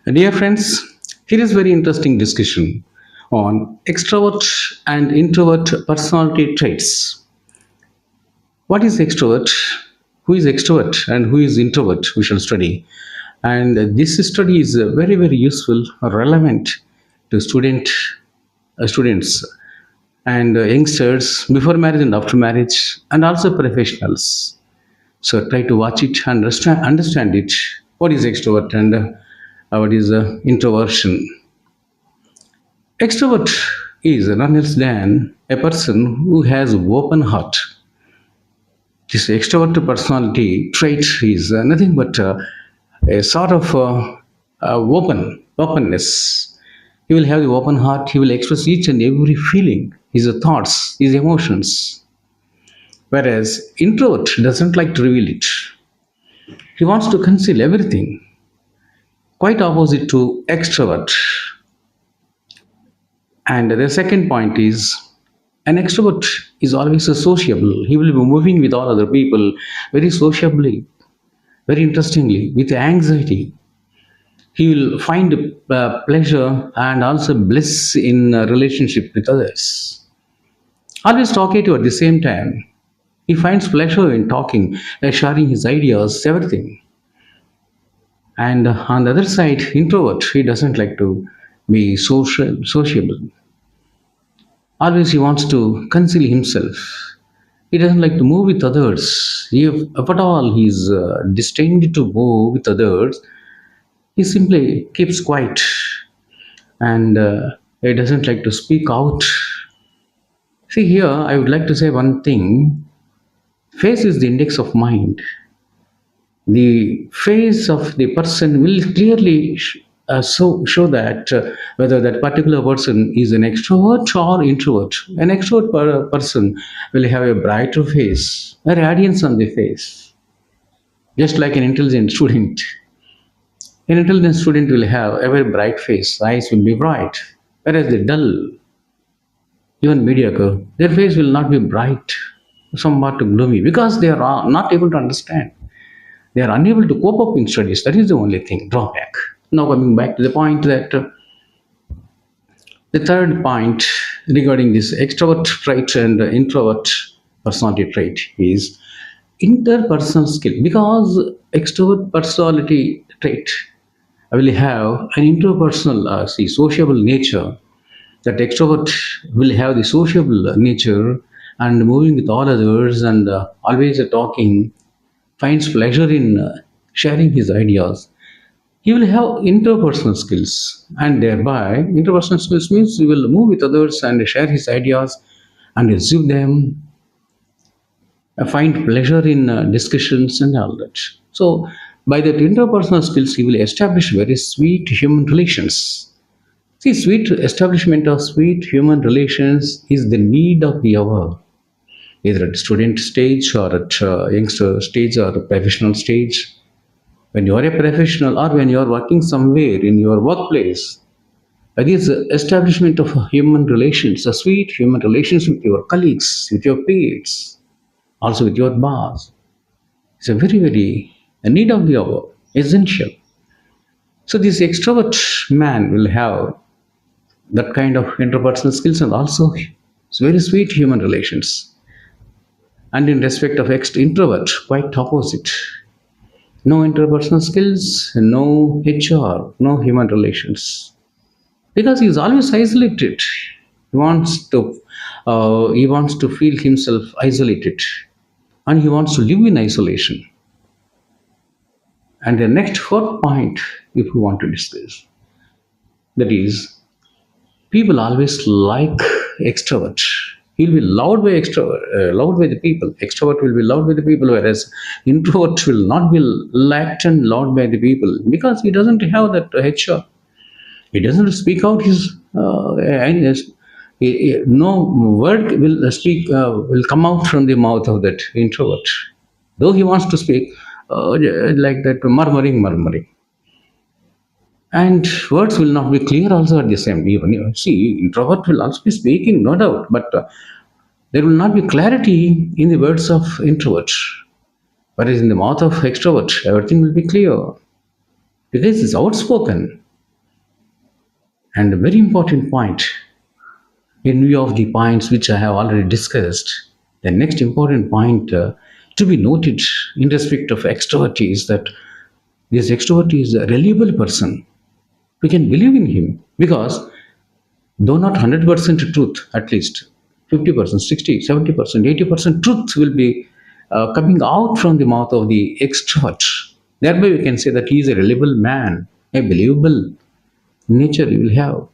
Dear friends, here is very interesting discussion on extrovert and introvert personality traits. What is extrovert? Who is extrovert and who is introvert? We shall study. And this study is very useful, relevant to students and youngsters before marriage and after marriage, and also professionals. So try to watch it and understand it. What is extrovert and what is introversion? Extrovert is none else than a person who has open heart. This extrovert personality trait is nothing but a sort of openness. He will have the open heart. He will express each and every feeling, his thoughts, his emotions. Whereas introvert doesn't like to reveal it. He wants to conceal everything. Quite opposite to extrovert. And the second point is an extrovert is always a sociable. He will be moving with all other people very sociably, very interestingly, with anxiety. He will find pleasure and also bliss in a relationship with others. Always talkative at the same time. He finds pleasure in talking, sharing his ideas, everything. And on the other side, introvert, he doesn't like to be sociable. Always he wants to conceal himself. He doesn't like to move with others. If at all he is destined to move with others, he simply keeps quiet and he doesn't like to speak out. See, here I would like to say one thing. Face is the index of mind. The face of the person will clearly show that whether that particular person is an extrovert or introvert. An extrovert person will have a brighter face, a radiance on the face, just like an intelligent student. An intelligent student will have a very bright face, eyes will be bright, whereas the dull, even mediocre, their face will not be bright, somewhat gloomy, because they are not able to understand. They are unable to cope up in studies. That is the only thing, drawback. Now coming back to the point that the third point regarding this extrovert trait and introvert personality trait is interpersonal skill. Because extrovert personality trait will have an interpersonal, sociable nature. That extrovert will have the sociable nature and moving with all others and always talking, finds pleasure in sharing his ideas. He will have interpersonal skills, and thereby interpersonal skills means he will move with others and share his ideas and receive them, find pleasure in discussions and all that. So by that interpersonal skills he will establish very sweet human relations. See, sweet establishment of sweet human relations is the need of the hour, either at student stage or at youngster stage or professional stage. When you are a professional or when you are working somewhere in your workplace, this establishment of human relations, a sweet human relations with your colleagues, with your peers, also with your boss, is a very a need of the hour, essential. So this extrovert man will have that kind of interpersonal skills and also it's very sweet human relations. And in respect of introvert, quite opposite. No interpersonal skills, no HR, no human relations. Because he is always isolated. He wants to feel himself isolated, and he wants to live in isolation. And the next fourth point, if we want to discuss, that is, people always like extrovert. He'll be loved by loved by the people. Extrovert will be loved by the people, whereas introvert will not be liked and loved by the people because he doesn't have that HR. He doesn't speak out his no word will come out from the mouth of that introvert. Though he wants to speak like that murmuring. And words will not be clear also at the same time. See, introvert will also be speaking, no doubt, but there will not be clarity in the words of introvert. Whereas in the mouth of extrovert, everything will be clear because it's outspoken. And a very important point, in view of the points which I have already discussed, the next important point to be noted in respect of extrovert is that this extrovert is a reliable person. We can believe in him because though not 100% truth, at least 50%, 60, 70%, 80% truth will be coming out from the mouth of the extrovert. Thereby, we can say that he is a reliable man, a believable nature you will have.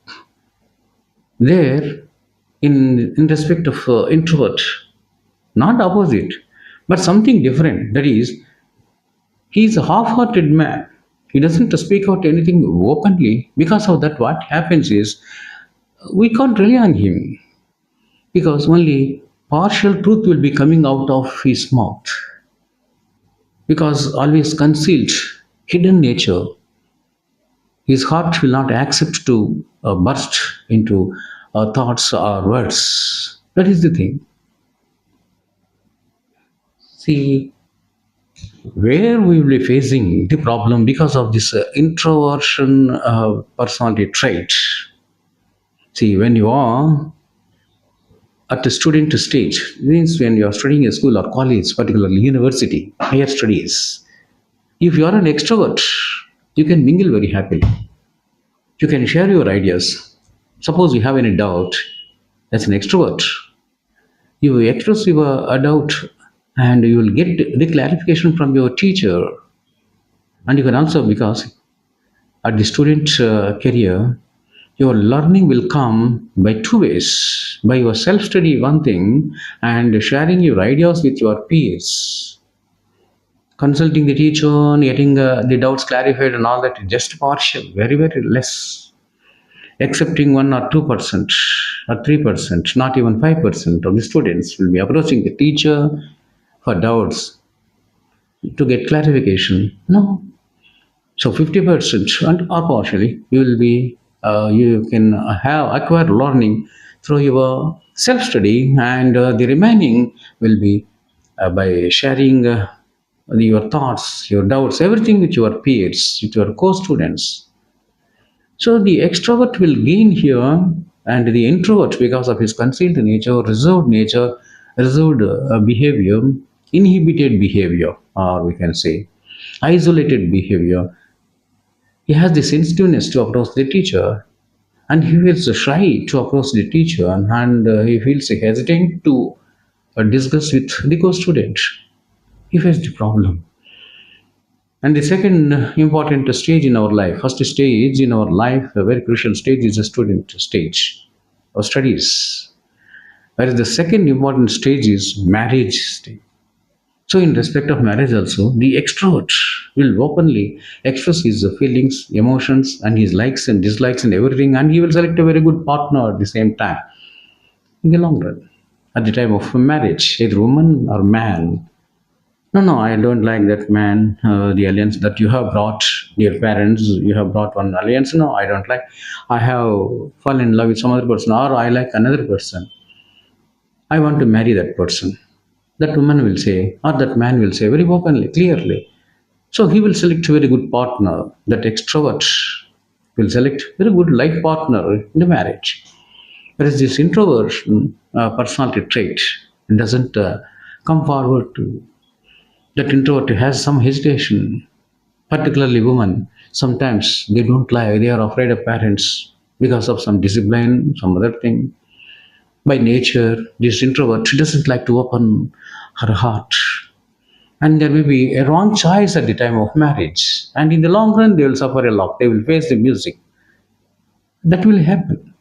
There, in respect of introvert, not opposite, but something different. That is, he is a half-hearted man. He doesn't speak out anything openly. Because of that, what happens is we can't rely on him because only partial truth will be coming out of his mouth. Because always concealed, hidden nature, his heart will not accept to burst into thoughts or words. That is the thing. See, where we will be facing the problem because of this introversion personality trait. See, when you are at the student stage, means when you are studying a school or college, particularly university, higher studies, if you are an extrovert, you can mingle very happily. You can share your ideas. Suppose you have any doubt, that's an extrovert. You express your doubt and you will get the clarification from your teacher. And you can also, because at the student career, your learning will come by two ways, by your self study, one thing, and sharing your ideas with your peers. Consulting the teacher and getting the doubts clarified and all that is just partial, very, very less. Accepting 1 or 2% or 3%, not even 5% of the students will be approaching the teacher for doubts to get clarification. No. So 50% and or partially you will be you can have acquired learning through your self study, and the remaining will be by sharing your thoughts, your doubts, everything with your peers, with your co-students. So the extrovert will gain here, and the introvert, because of his concealed nature, reserved behavior, inhibited behavior, or we can say isolated behavior, he has the sensitiveness to approach the teacher, and he feels shy to approach the teacher, and he feels hesitant to discuss with the co-student. He faces the problem. And the second important stage in our life, first stage in our life, a very crucial stage is the student stage of studies. Whereas the second important stage is marriage stage. So in respect of marriage also, the extrovert will openly express his feelings, emotions, and his likes and dislikes and everything, and he will select a very good partner at the same time in the long run. At the time of marriage, either woman or man. No, no, I don't like that man, the alliance that you have brought, dear parents, you have brought one alliance. No, I don't like. I have fallen in love with some other person, or I like another person. I want to marry that person. That woman will say, or that man will say very openly, clearly. So he will select a very good partner. That extrovert will select very good life partner in the marriage. Whereas this introvert personality trait doesn't come forward to that introvert has some hesitation, particularly women. Sometimes they don't lie, they are afraid of parents because of some discipline, some other thing. By nature, this introvert doesn't like to open her heart. And there may be a wrong choice at the time of marriage. And in the long run, they will suffer a lot. They will face the music. That will happen.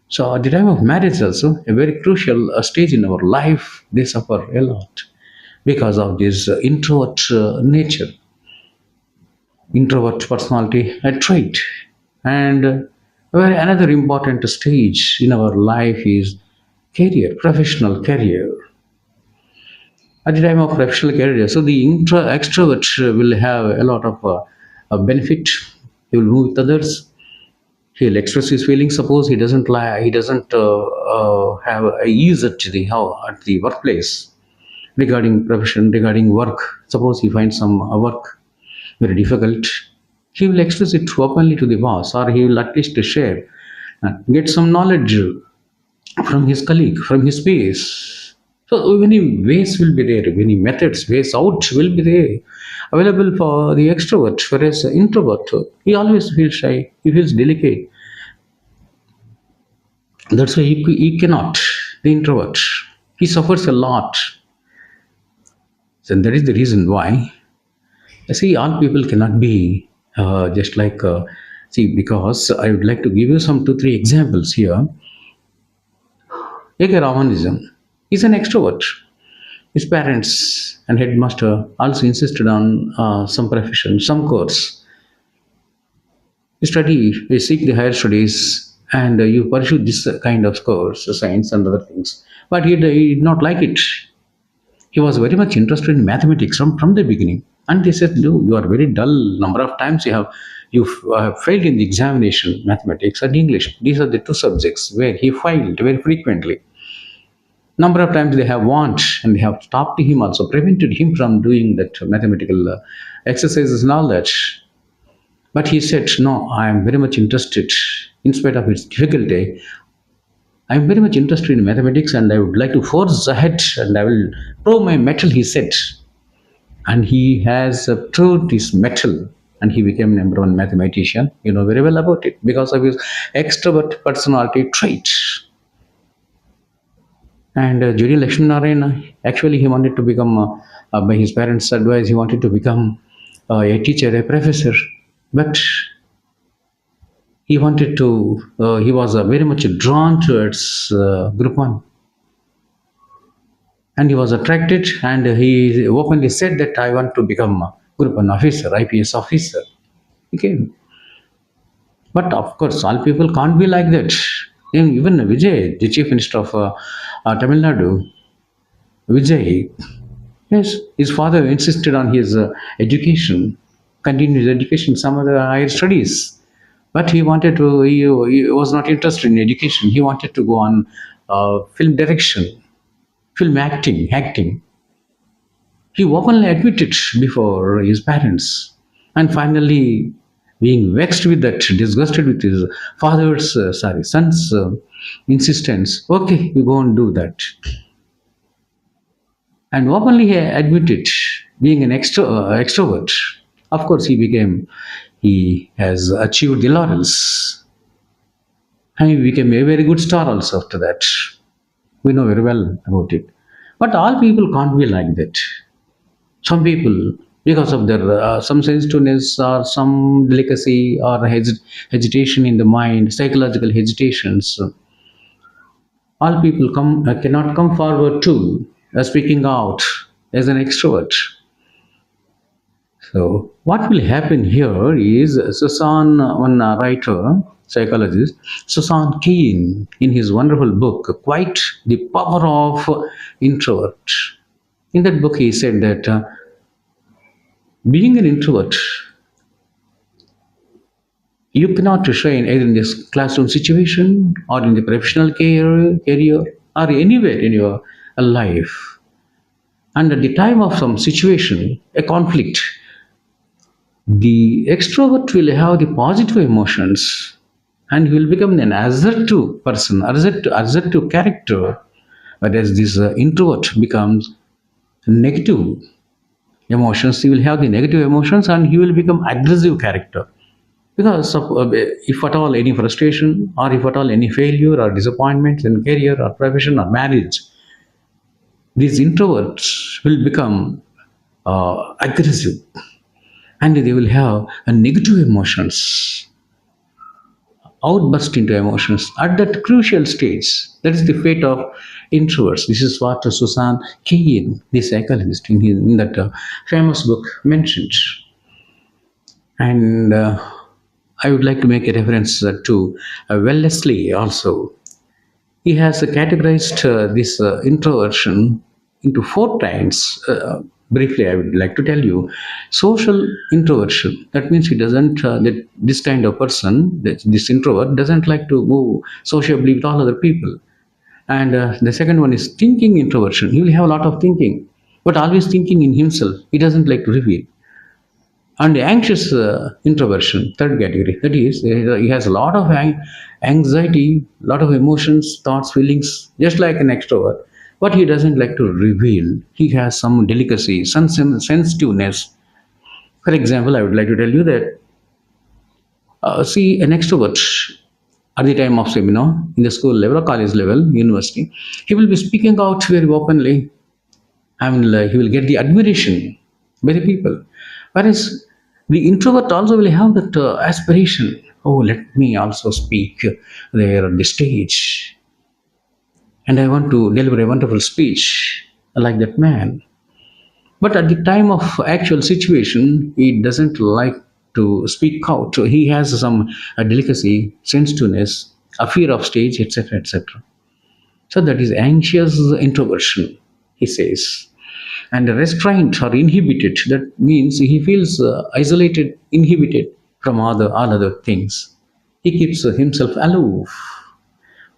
So at the time of marriage also, a very crucial stage in our life, they suffer a lot because of this introvert nature, introvert personality trait. And where another important stage in our life is career, professional career. At the time of professional career, so the extrovert will have a lot of benefit. He will move with others. He'll express his feelings. Suppose he doesn't lie, he doesn't have a ease at the how at the workplace regarding profession, regarding work. Suppose he finds some work very difficult, he will express it openly to the boss, or he will at least share get some knowledge from his colleague, from his peers. So many ways will be there, many methods, ways out will be there available for the extrovert. Whereas the introvert, he always feels shy, he feels delicate. That's why he cannot. The introvert, he suffers a lot. And that is the reason why I see all people cannot be just like see, because I would like to give you some two three examples here. Like Ramanism, he's an extrovert. His parents and headmaster also insisted on some profession, some course. You study, you seek the higher studies, and you pursue this kind of course, science and other things. But he did not like it. He was very much interested in mathematics from the beginning. And they said, no, you are very dull. Number of times you have failed in the examination, mathematics and English. These are the two subjects where he failed very frequently. Number of times they have warned and they have stopped him also, prevented him from doing that mathematical exercises and all that. But he said, no, I am very much interested, in spite of its difficulty. I am very much interested in mathematics and I would like to forge ahead and I will prove my metal, he said. And he has proved his metal and he became number one mathematician. You know very well about it because of his extrovert personality trait. And Judy Lakshminarayan, actually, he wanted to become, by his parents' advice, he wanted to become a teacher, a professor. But he was very much drawn towards Group 1. And he was attracted and he openly said that I want to become a Group 1 officer, IPS officer. Okay. But of course, all people can't be like that. Even Vijay, the chief minister of Tamil Nadu, Vijay, yes, his father insisted on his education, continue his education, some other higher studies. But he was not interested in education. He wanted to go on film direction, film acting. He openly admitted before his parents. And finally, being vexed with that, disgusted with his son's insistence, okay, you go and do that. And openly he admitted being an extrovert. Of course, he has achieved the laurels. And he became a very good star also after that. We know very well about it. But all people can't be like that. Some people, because of their some sensitiveness or some delicacy or hesitation in the mind, psychological hesitations, all people cannot come forward to speaking out as an extrovert. So what will happen here is Susan, one writer, psychologist, Susan Keen, in his wonderful book, Quite the Power of Introvert. In that book, he said that being an introvert, you cannot shine either in this classroom situation or in the professional career or anywhere in your life. And at the time of some situation, a conflict, the extrovert will have the positive emotions and he will become an assertive person, assertive character, whereas this introvert becomes negative emotions. He will have the negative emotions and he will become aggressive character. Because of, if at all any frustration or if at all any failure or disappointments in career or profession or marriage, these introverts will become aggressive and they will have a negative emotions, outburst into emotions at that crucial stage. That is the fate of introverts. This is what Susan Keen, the psychologist, in that famous book mentioned. And I would like to make a reference to Wellesley also. He has categorized this introversion into four kinds. Briefly, I would like to tell you. Social introversion. That means he doesn't. That this kind of person, this introvert, doesn't like to move sociably with all other people. And the second one is thinking introversion. He will have a lot of thinking, but always thinking in himself. He doesn't like to reveal. And anxious introversion, third category, that is he has a lot of anxiety, lot of emotions, thoughts, feelings, just like an extrovert, but he doesn't like to reveal. He has some delicacy, some sensitiveness. For example, I would like to tell you that, see, an extrovert at the time of seminar, in the school level or college level, university, he will be speaking out very openly, and he will get the admiration by the people. Whereas the introvert also will have that aspiration. Oh, let me also speak there on the stage, and I want to deliver a wonderful speech like that man. But at the time of actual situation, he doesn't like to speak out. So he has some delicacy, sensitiveness, a fear of stage, etc., etc. So that is anxious introversion, he says. And restraint or inhibited, that means he feels isolated, inhibited from all other things. He keeps himself aloof.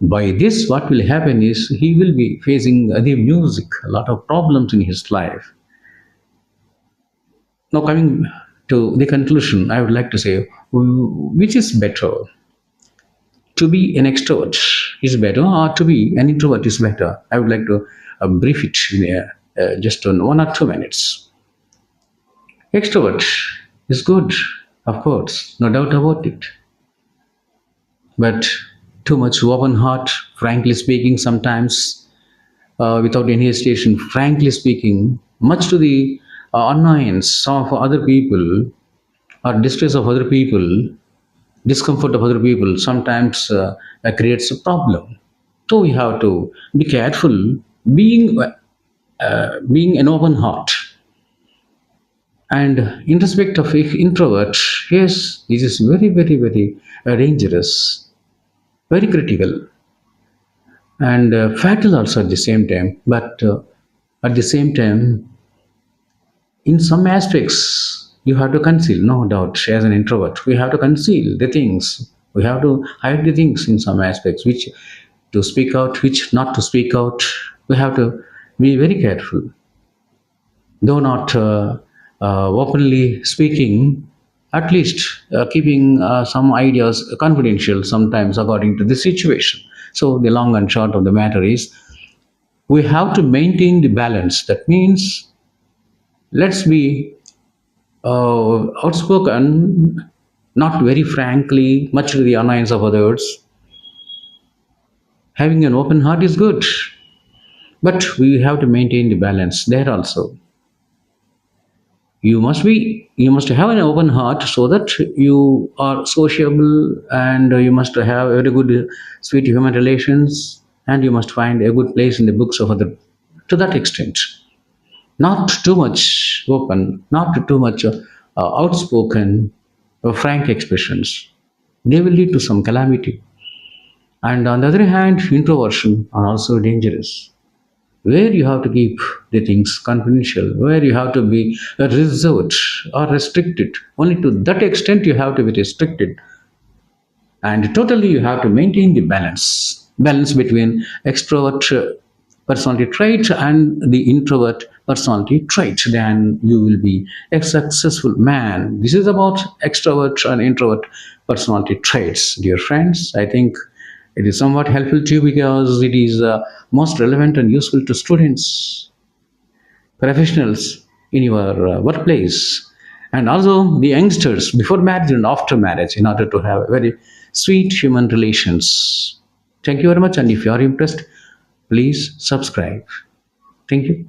By this, what will happen is he will be facing the music, a lot of problems in his life. Now, coming to the conclusion, I would like to say, which is better? To be an extrovert is better, or to be an introvert is better? I would like to brief it in just in 1 or 2 minutes. Extrovert is good, of course, no doubt about it. But too much open heart, frankly speaking, sometimes without any hesitation, frankly speaking, much to the annoyance of other people or distress of other people, discomfort of other people, sometimes creates a problem. So we have to be careful, being being an open heart. And in respect of introvert, yes, this is very, very, very dangerous, very critical, and fatal also at the same time. But at the same time, in some aspects, you have to conceal, no doubt, as an introvert. We have to conceal the things. We have to hide the things in some aspects, which to speak out, which not to speak out. We have to be very careful, though not openly speaking, at least keeping some ideas confidential sometimes according to the situation. So, the long and short of the matter is we have to maintain the balance. That means let's be outspoken, not very frankly, much to the annoyance of others. Having an open heart is good, but we have to maintain the balance there also. You must have an open heart so that you are sociable, and you must have very good sweet human relations, and you must find a good place in the books of other, to that extent. Not too much open, not too much outspoken, frank expressions. They will lead to some calamity. And on the other hand, introversion are also dangerous, where you have to keep the things confidential, where you have to be reserved or restricted. Only to that extent you have to be restricted, and totally you have to maintain the balance between extrovert personality trait and the introvert personality trait. Then you will be a successful man. This is about extrovert and introvert personality traits, dear friends. I think it is somewhat helpful to you because it is most relevant and useful to students, professionals in your workplace, and also the youngsters before marriage and after marriage, in order to have very sweet human relations. Thank you very much, and if you are impressed, please subscribe. Thank you.